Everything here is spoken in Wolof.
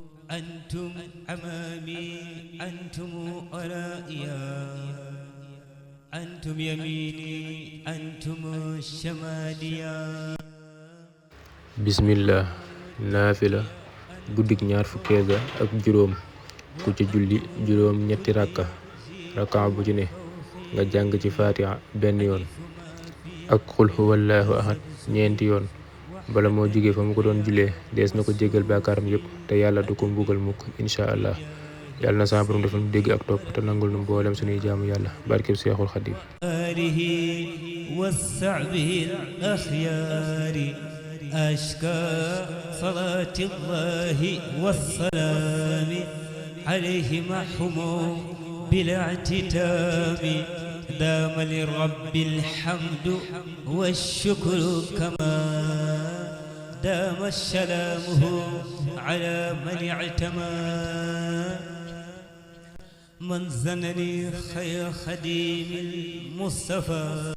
أنتم أمامي أنتم ورائيا أنتم يميني أنتم شماليا bismillah naafila guddik ñaar fukkeel ga ak juróom ku ci julli juróom ñetti rakka bu ci ne nga jàng ci fatiha benn yoon ak xul huwallahu ahad ñeenti yoon bala moo jóge fa mu ko doon jullee dees na ko jéggal baakaaram yépp te yàlla du ko mbugal mukk insha allah yàlla na sa borom defal nu dégg ak topp te nangul nu mboolem suñuy jaamu yàlla barkeb seexul xadim آله والصعبه الأخيار أشكى صلاة الله والسلام عليه محمو بلا اعتتام دام لرب الحمد والشكر كما دام سلامه على من اعتمى من زنني خير خديم المصطفى